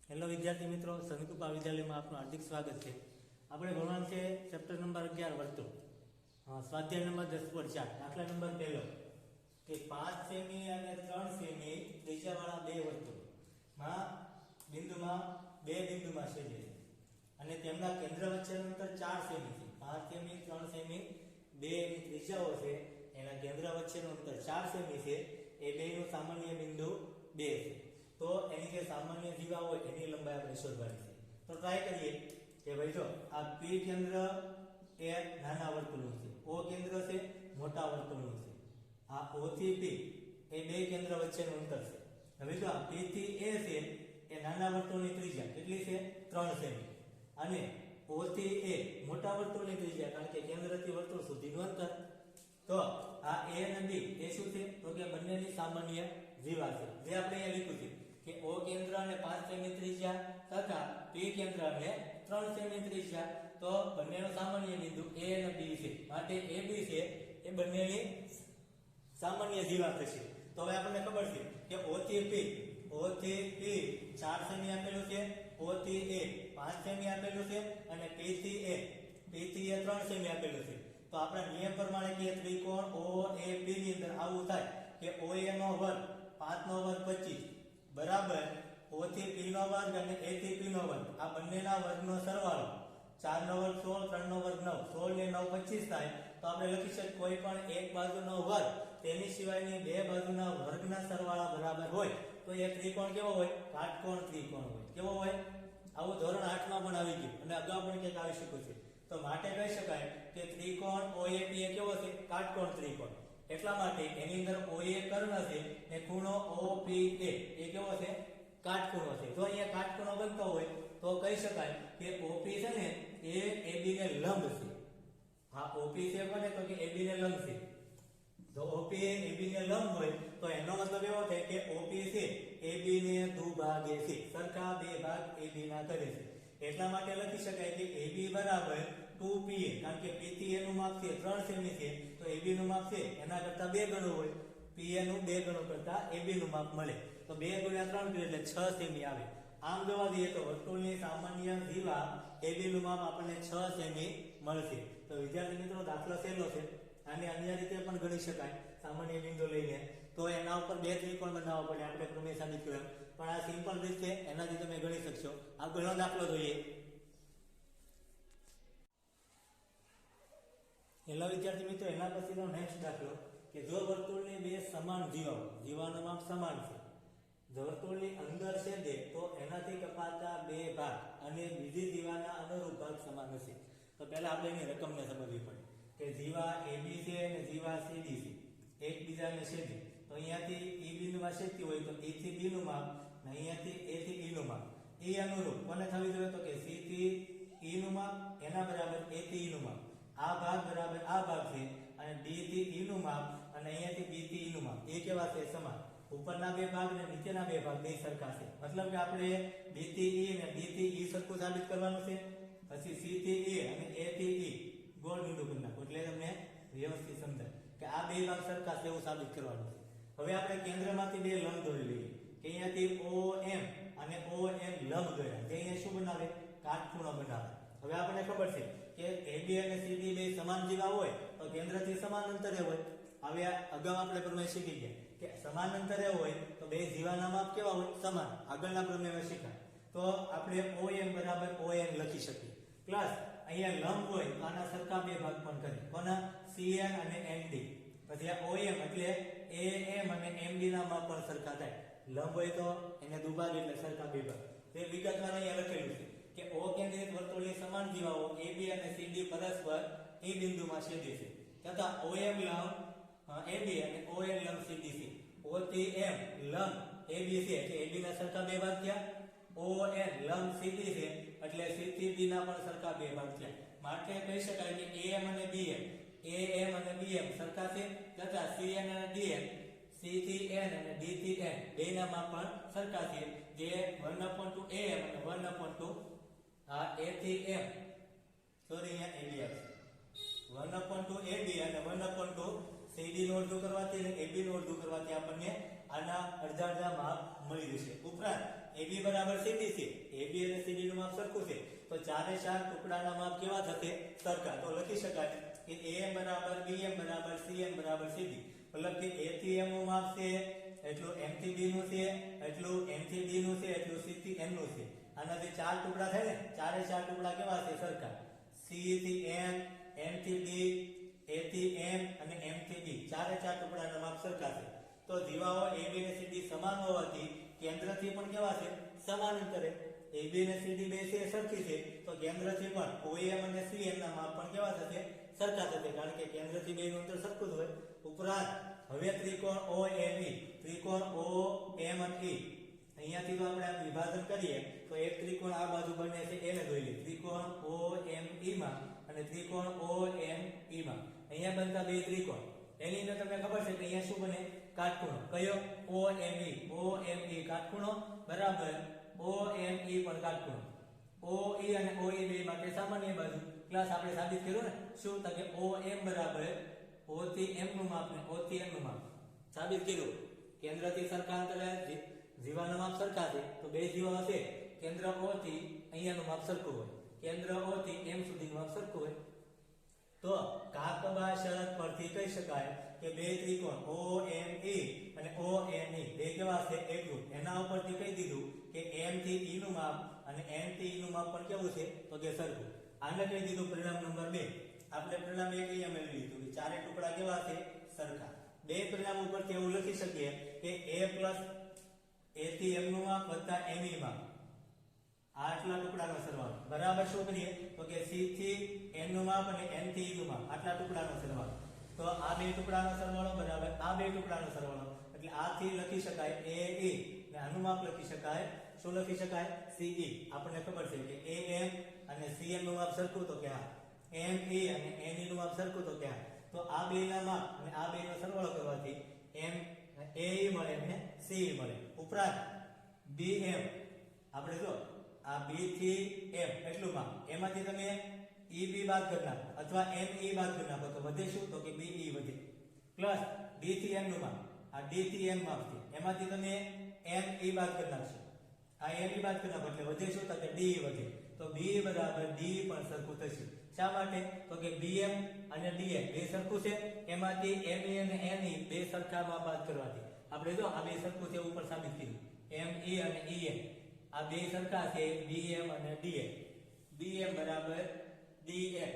Hello વિદ્યાર્થી મિત્રો, સનકૃપા વિદ્યાલયમાં આપનું હાર્દિક સ્વાગત છે. આપણે ભણવાનું છે ચેપ્ટર નંબર 11 વર્તુળ. સ્વાધ્યાય નંબર 10/4. દાખલા નંબર 1 કે 5 સેમી અને 3 સેમી ત્રિજ્યાવાળા બે વર્તુળમાં બે બિંદુમાં છેદે છે અને તેમના કેન્દ્ર વચ્ચેનું અંતર 4 સેમી છે. 5 સેમી 3 સેમી બે એની ત્રિજ્યાઓ છે, એના કેન્દ્ર વચ્ચેનું અંતર 4 સેમી છે. એ બેનું સામાન્ય બિંદુ 2 છે. તો એની જે સામાન્ય જીવા હોય એની લંબાઈ આપણે શોધવાની છે. તો ટ્રાય કરીએ કે ભાઈ જો આ P કેન્દ્ર એ નાના વર્તુળનું છે, O કેન્દ્ર છે મોટા વર્તુળનું છે, આ O થી P એ બે કેન્દ્ર વચ્ચેનું અંતર છે. હવે જો આ P થી A છે એ નાના વર્તુળની ત્રિજ્યા કેટલી છે? 3 સેમી. અને O થી A મોટા વર્તુળની ત્રિજ્યા, કારણ કે કેન્દ્રથી વર્તુળ સુધીનું અંતર. તો આ A અને B એ શું છે? તો કે બંનેની સામાન્ય જીવા છે, જે આપણે અહીંયા લીધું છે કે O કેન્દ્ર અને 5 સેમી ત્રિજ્યા તથા P કેન્દ્ર અને 3 સેમી ત્રિજ્યા. તો બંનેનો સામાન્ય બિંદુ A અને B છે, માટે AB છે એ બંનેની સામાન્ય જીવા થશે. તો હવે આપણને ખબર છે કે O થી P 4 સેમી આપેલું છે, O થી A 5 સેમી આપેલું છે અને P થી A 3 સેમી આપેલું છે. તો આપણા નિયમ પ્રમાણે કે ત્રિકોણ OAB ની અંદર આવું થાય કે OA નો વર્ગ 5 નો વર્ગ 25 બરાબર O થી P નો વર્ગ અને A થી P નો વર્ગ, આ બંનેના વર્ગનો સરવાળો 4 નો વર્ગ 16, 3 નો વર્ગ 9, 16 ને 9 25 થાય. તો આપણે લખી શકીએ કોઈ પણ એક બાજુનો વર્ગ તેની સિવાયની બે બાજુના વર્ગના સરવાળા બરાબર હોય તો એ ત્રિકોણ કેવો હોય? કાટકોણ ત્રિકોણ હોય. કેવો હોય? આવું ધોરણ 8 માં પણ આવી ગયું અને અગાઉ પણ કંઈક આવી શક્યું છે. તો માટે કહી શકાય કે ત્રિકોણ OAB એ કેવો છે? કાટકોણ ત્રિકોણ. એટલા માટે એની અંદર OA કર્ણ છે ને ખૂણો OPA એ કેવો છે? કાટખૂણો છે. જો અહીંયા કાટખૂણો બનતો હોય તો કહી શકાય કે OP છે ને એ AB ને લંબ છે. હા, OP છે કોને? તો કે AB ને લંબ છે. જો OP એ AB ને લંબ હોય તો એનો મતલબ એવો થાય કે OP છે AB ને દુભાગે છે, સરખા બે ભાગ AB ના કરે છે. એટલા માટે લખી શકાય કે AB બરાબર 2PA, કારણ કે P થી A નું માપ છે 3 સેમી છે, તો AB નું માપ છે એના કરતા 2 ગણું હોય. PA નું 2 ગણું કરતા AB નું માપ મળે તો 2 × 3 કરીએ એટલે 6 સેમી આવે. આમ જોવા જઈએ તો વર્તુળની સામાન્ય જીવા AB નું માપ આપણને 6 સેમી મળશે. તો વિદ્યાર્થી મિત્રો, દાખલો સહેલો છે, આને અન્ય રીતે પણ ગણી શકાય સામાન્ય બિંદુ લઈને. તો એના ઉપર બે ત્રિકોણ બનાવવા પડે, આપણે પ્રમેય સાબિત કર્યું, પણ આ સિમ્પલ રીત છે, એનાથી તમે ગણી શકશો. આગળનો દાખલો જોઈએ. હેલો વિદ્યાર્થી મિત્રો, એના પછીનો નેક્સ્ટ દાખલો કે જો વર્તુળની બે સમાન જીવાનું માપ સમાન છે, જો વર્તુળની અંદર છેદે તો એનાથી કપાતા બે ભાગ અને બીજી જીવાના અનુરૂપ ભાગ સમાન હશે. તો પહેલા આપણે એની રકમને સમજવી પડે કે જીવા AB છે અને જીવા CD છે, એકબીજાને છેદે તો અહીંયાથી E બિંદુમાં છેદતી હોય તો E થી B નું માપ અને અહીંયાથી A થી E નું માપ એ અનુરૂપ કોને થવી જોઈએ? તો કે C થી E નું માપ એના બરાબર A થી E નું માપ. આ ભાગ બરાબર આ ભાગ છે અને D થી E નું માપ અને અહીંયાથી B થી E નું માપ એ કેવા છે? સમાન. ઉપરના બે ભાગ અને નીચેના બે ભાગ બે સરખા છે. મતલબ કે આપણે B થી E અને D થી E સરખું સાબિત કરવાનું છે. પછી C થી A અને A થી E ગોળ બિંદુ કરી નાખો એટલે તમને વ્યવસ્થિત સમજાય કે આ બે ભાગ સરખા છે એવું સાબિત કરવાનું છે. હવે આપણે કેન્દ્રમાંથી બે લંબ દોરી લઈએ કે અહીંયાથી OM અને ON લંબ દોર્યા, જે અહીંયા શું બનાવે? કાટખૂણો બનાવે. હવે આપણને ખબર છે કે AB અને CD બે સમાન જીવા હોય તો કેન્દ્રથી સમાન અંતરે હોય. હવે અગાઉ આપણે પ્રમેય શીખી ગયા કે સમાન અંતરે હોય તો બે જીવાના માપ કેવા હોય? સમાન. આગળના પ્રમેયમાં શીખ્યા. તો આપણે OM બરાબર ON લખી શકીએ. પ્લસ અહીંયા લંબ હોય તો આના સરખા બે ભાગ પણ કરીએ. કોના? CN અને MD. પછી આ OM એટલે AM અને MD ના માપ પણ સરખા થાય. લંબ હોય તો એને દુભાગે એટલે સરખા બે ભાગ. તે વિગતવાર અહીંયા લખેલું છે કે O કેન્દ્રિત વર્તુળની સમાન જીવાઓ AB અને CD પરસ્પર E બિંદુમાં છેદે છે તથા OM લંબ AB અને ON લંબ CD છે. O થી M લંબ AB છે એટલે AB ના સરખા બે ભાગ થયા. ON લંબ CD છે એટલે C થી D ના પણ સરખા બે ભાગ થયા. માટે કહી શકાય કે AM અને BM સરખા છે તથા CN અને DM C થી N અને D થી N બેના માપ પણ સરખા છે, જે 1/2 AM અને 1/2 A થી M સોરી અહીંયા AB આવશે. 1/2 AB અને 1/2 CD નું અડધું કરવાથી અને AB નું અડધું કરવાથી આપણને આના અડધા અડધા માપ મળી જશે. ઉપરાંત AB બરાબર CD છે. AB અને CD નું માપ સરખું છે તો ચારે ચાર ટુકડાના માપ કેવા થશે? સરખા. તો લખી શકાય કે AM બરાબર BM બરાબર CM બરાબર CD. મતલબ કે A થી M નું માપ છે એટલું M થી B નું છે, એટલું M થી D નું છે, એટલું C થી M નું છે. આના જે ચાર ટુકડા થાય ને, ચારે ચાર ટુકડા કેવા છે? સરખા. C થી M, M થી D, A થી M અને M થી B ચારે ચાર ટુકડાના માપ સરખા છે. તો જીવાઓ AB અને CD સમાન હોવાથી કેન્દ્રથી પણ કેવા છે? સમાન અંતરે. AB અને CD બે છે સરખી છે તો કેન્દ્રથી પણ OM અને CM ના માપ પણ કેવા થશે? સરખા થશે, કારણ કે કેન્દ્રથી બેનું અંતર સરખું જ હોય. ઉપરાંત હવે ત્રિકોણ OME, ત્રિકોણ OME અહીંયાથી તો આપણે આ વિભાજન કરીએ તો એક ત્રિકોણ આ બાજુ બને છે એને જોઈ લઈએ. ત્રિકોણ OME માં અને ત્રિકોણ OME માં અહીંયા બનતા બે ત્રિકોણ, એની અંદર તમને ખબર છે કે અહીંયા શું બને? કાટખૂણો. કયો? OME કાટખૂણો બરાબર OME પણ કાટખૂણો. OE અને OE બે માટે સામાન્ય બાજુ. ક્લાસ આપણે સાબિત કર્યું ને શું? તો કે OM બરાબર O થી M નું માપ ને O થી M નું માપ સાબિત કર્યું. કેન્દ્રથી સરખા અંતરે જીવાના માપ સરખા છે તો બે જીવા હશે કેન્દ્ર O થી અહીંયાનું માપ સરખું હોય, કેન્દ્ર O થી M સુધીનું માપ સરખું હોય. તો કાકબા શરત પરથી કહી શકાય કે બે ત્રિકોણ OME અને ONE બે કેવા છે? એકરૂપ. એના ઉપરથી કહી દીધું કે M થી E નું માપ અને N થી E નું માપ પણ કેવું છે? તો કે સરખું. આને કહી દીધું પરિણામ નંબર 2. આપણે પરિણામ 1 અહીંયા મેળવી લીધું કે ચારે ટુકડા કેવા છે? સરખા. બે પરિણામ ઉપરથી એવું લખી શકીએ કે A થી M નું માપ વત્તા ME માપ આટલા ટુકડાનો સરવાળો બરાબર શું કરીએ? તો કે C થી N નું માપ અને N થી E નું માપ આટલા ટુકડાનો સરવાળો. તો આ બે ટુકડાનો સરવાળો બરાબર આ બે ટુકડાનો સરવાળો, એટલે આ થી લખી શકાય AE અને આનું માપ લખી શકાય શું લખી શકાય? CE. આપણને ખબર છે કે AM અને CM નું માપ સરખું તો કે હા, ME અને NE નું માપ સરખું તો કે હા. તો આ બેના માપ અને આ બેનો સરવાળો કરવાથી AE મળે અને CE મળે. ઉપરાંત BM આપણે જો આ B થી M એટલું માપ, એમાંથી તમે EB બાદ કરી નાખો અથવા ME બાદ કરી નાખો તો વધે શું? તો કે BE વધે. પ્લસ D થી M નું માપ, આ D થી M માપ છે એમાંથી તમે ME બાદ કરી નાખશો, આ ME બાદ કરી નાખો એટલે વધે શું? તો કે DE વધે. તો B બરાબર D પણ સરખું થશે. શા માટે? તો કે BM અને DM બે સરખું છે, એમાંથી ME અને NE બે સરખા માપ બાદ કરવાથી આપણે જો આ બે સરખું છે ઉપર સાબિત કર્યું. ME અને EM આ બે સરખા છે BM અને DM. BM બરાબર DM,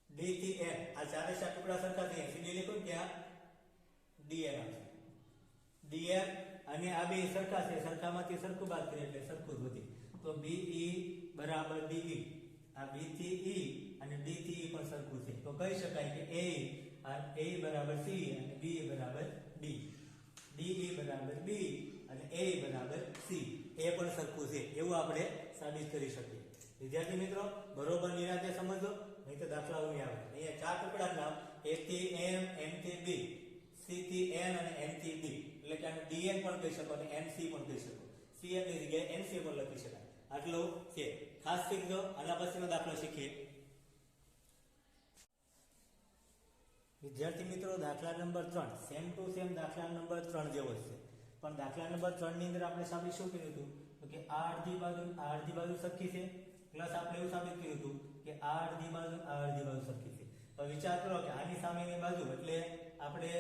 D થી M આ ચારે ચાર ટુકડા સરખા છે. સીધી લખું કે આ DM આવશે. DM અને આ બે સરખા છે, સરખામાંથી સરખું બાદ કરીએ એટલે સરખું જ વધે. તો BE બરાબર DE, આ B થી E અને D થી E પણ સરખું છે તો કહી શકાય કે AE બરાબર C અને BE બરાબર D, DE બરાબર B અને AE બરાબર C એ પણ સરખું છે એવું આપણે સાબિત કરી શકીએ. વિદ્યાર્થી મિત્રો બરોબર નિરાંતે સમજો, નહીં તો દાખલાઓ નહીં આવે. અહીંયા ચાર ટુકડા નામ A થી M, M થી B, C થી N અને N થી D, એટલે કે આને DN પણ કહી શકો અને NC પણ કહી શકો. CN ની જગ્યાએ NC પણ લખી શકાય. આટલું છે, ખાસ શીખજો. આના પછીનો દાખલો શીખીએ. વિદ્યાર્થી મિત્રો દાખલા નંબર 3 સેમ ટુ સેમ દાખલા નંબર 3 જેવો છે, પણ દાખલા નંબર 3 ની અંદર આપણે સાબિત શું કર્યું હતું? તો કે આ અડધી બાજુ સરખી છે, પ્લસ આપણે એવું સાબિત કર્યું હતું કે આ અડધી બાજુ સરખી છે. તો વિચાર કરો કે આની સામેની બાજુ એટલે આપણે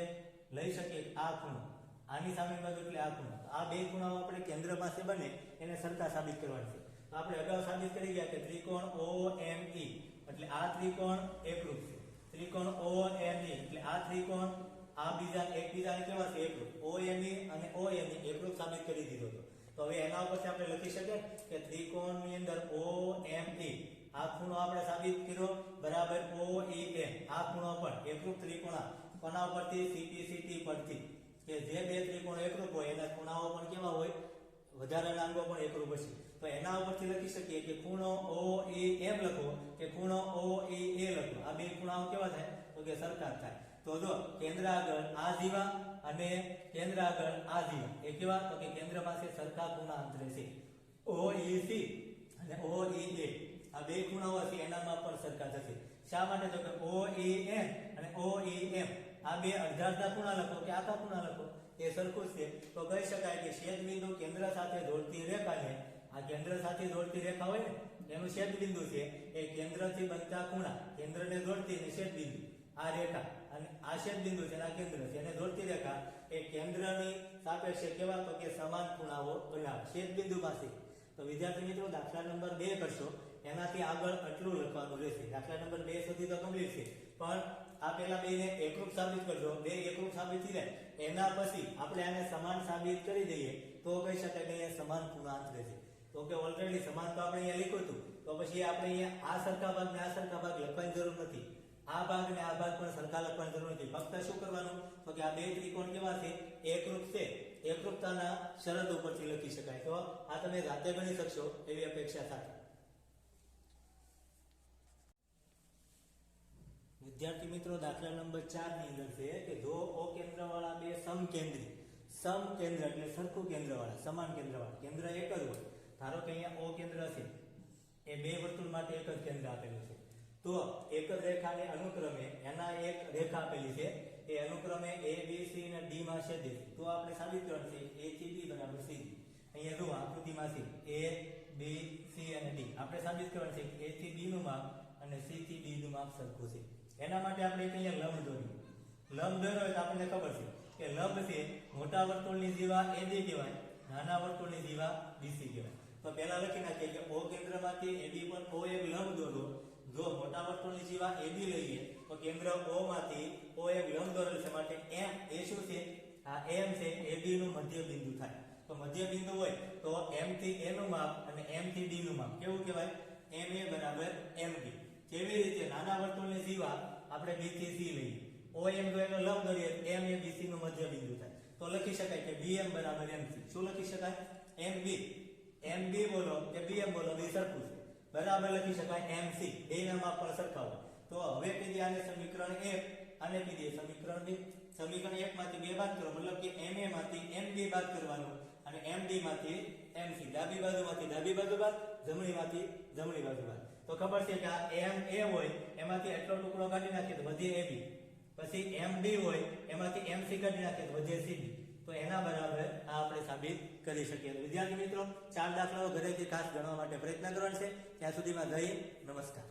લઈ શકીએ આ ખૂણો, આની સામેની બાજુ એટલે આ ખૂણો. આ બે ખૂણાઓ આપણે કેન્દ્ર પાસે બને એને સરખા સાબિત કરવાની છે. તો આપણે અગાઉ સાબિત કરી ગયા કે ત્રિકોણ OME એટલે આ ત્રિકોણ એકરૂપ છે. ત્રિકોણ ONE એટલે આ ત્રિકોણ આ એકબીજાને કેવા છે? એકરૂપ. OME અને ONE એકરૂપ સાબિત કરી દીધો હતો. તો હવે એના ઉપરથી આપણે લખી શકીએ કે ત્રિકોણની અંદર OME આ ખૂણો આપણે સાબિત કર્યો બરાબર OEM આ ખૂણો પણ એકરૂપ ત્રિકોણ. કોના ઉપરથી? CT પરથી, કે જે બે ત્રિકોણ એકરૂપ હોય એના ખૂણાઓ પણ કેવા હોય? વધારાના અંગો પણ એકરૂપ હશે. તો એના ઉપરથી લખી શકીએ કે ખૂણો OEM લખો કે ખૂણો OEA લખો. આ બે ખૂણાઓ કેવા થાય? તો કે સરખા થાય. તો જો કેન્દ્ર આગળ આ જીવા અને કેન્દ્ર આગળ આ જીવા એ કેવા? તો કે કેન્દ્ર પાસે સરખા ખૂણા અંતરે છે. OEC અને OEA આ બે ખૂણાઓ છે એનામાં પણ સરખા થશે. શા માટે? તો કે OEN અને OEM આ બે અડધા ખૂણા લખો કે આખા ખૂણા લખો? એ સરખું જ છે, તો કહી શકાય કે છેદ બિંદુ કેન્દ્ર સાથે જોડતી રેખાને, આ કેન્દ્ર સાથે જોડતી રેખા હોય ને એનું છેદ બિંદુ છે, એ કેન્દ્રથી બનતા ખૂણા, કેન્દ્રને જોડતી ને છેદ બિંદુ, આ રેખા અને આ છેદ બિંદુ છે, આ કેન્દ્ર છે, એને જોડતી રેખા એ કેન્દ્રની સાપેક્ષે કેવા તો કે સમાન ખૂણાઓ બનાવે છેદ બિંદુમાંથી. તો વિદ્યાર્થી મિત્રો દાખલા નંબર 2 કરશો, એનાથી આગળ આટલું લખવાનું રહેશે. દાખલા નંબર 2 સુધી તો કમ્પ્લીટ છે, પણ આ પેલા બેને એકરૂપ સાબિત કરજો. બે એકરૂપ સાબિત થઈ જાય એના પછી આપણે આને સમાન સાબિત કરી દઈએ તો કહી શકાય કે અહીંયા સમાન પૂર્ણાંક રહેશે. તો કે ઓલરેડી સમાન તો આપણે અહીંયા લખ્યું હતું, તો પછી આપણે અહીંયા આ સરખા ભાગ ને આ સરખા ભાગ લખવાની જરૂર નથી. આ ભાગ ને આ ભાગ પણ સરખા લખવાની જરૂર નથી. ફક્ત શું કરવાનું તો કે આ બે ત્રિકોણ કેવા છે? એકરૂપ છે. એકરૂપતાના શરત ઉપરથી લખી શકાય. તો આ તમે જાતે ગણી શકશો એવી અપેક્ષા સાથે. વિદ્યાર્થી મિત્રો દાખલા નંબર 4 ની અંદર છે કે જો ઓ કેન્દ્ર વાળા બે સમકેન્દ્રી, સમકેન્દ્ર એટલે સરખું કેન્દ્ર વાળા, સમાન કેન્દ્ર વાળા, કેન્દ્ર એક જ હોય. ધારો કે અહીંયા ઓ કેન્દ્ર છે, એ બે વર્તુળ માટે એક જ કેન્દ્ર આપેલું છે, તો એક જ રેખાને અનુક્રમે એના એક રેખા આપેલી છે, એ અનુક્રમે a b c અને d માં છેદે છે. તો આપણે સાબિત કરવાનું છે a થી b બરાબર c. અહીંયા જો આકૃતિમાં છે a b c અને d. આપણે સાબિત કરવાનું છે કે a થી b નું માપ અને c થી d નું માપ સરખું છે. એના માટે આપણે અહીંયા લંબ દોર્યું. લંબ દોર્યો એટલે આપણને ખબર છે કે લંબ છે મોટા વર્તુળની જીવા AB કહેવાય, નાના વર્તુળની જીવા BC કહેવાય. તો પહેલા લખી નાખીએ કે O કેન્દ્રમાંથી AB પર O એક લંબ દોરો. જો મોટા વર્તુળની જીવા AB લઈએ તો કેન્દ્ર O માંથી O એક લંબ દોરેલ છે, માટે M એ શું છે? આ M છે AB નું મધ્ય બિંદુ થાય. તો મધ્ય બિંદુ હોય તો M થી A નું માપ અને M થી D નું માપ કેવું કહેવાય? MA બરાબર MB. કેવી રીતે? નાના વર્તુળની જીવા આપણે B થી C લઈએ, OM જો એનો લંબ દોરીએ M એ BC નું મધ્ય બિંદુ થાય. તો લખી શકાય કે BM બરાબર MC. શું લખી શકાય? MB. MB બોલો કે BM બોલો બે સરખું છે, બરાબર લખી શકાય MC. બેના માપ પણ સરખા હોય. તો હવે કીધી આને સમીકરણ 1 આને કીધી સમીકરણ 2. સમીકરણ 1 માંથી 2 બાદ કરો, મતલબ કે MA માંથી MB બાદ કરવાનું અને MD માંથી MC. ડાબી બાજુમાંથી ડાબી બાજુ બાદ, જમણી માંથી જમણી બાજુ બાદ. તો ખબર છે કે આ MA હોય એમાંથી એટલો ટુકડો કાઢી નાખીએ તો વધે AB. પછી MD હોય એમાંથી MC કાઢી નાખીએ તો વધે CD. તો એના બરાબર આ આપણે સાબિત કરી શકીએ. વિદ્યાર્થી મિત્રો 4 દાખલાઓ ઘરેથી ખાસ ગણવા માટે પ્રયત્ન કરવાનો છે. ત્યાં સુધીમાં જય નમસ્કાર.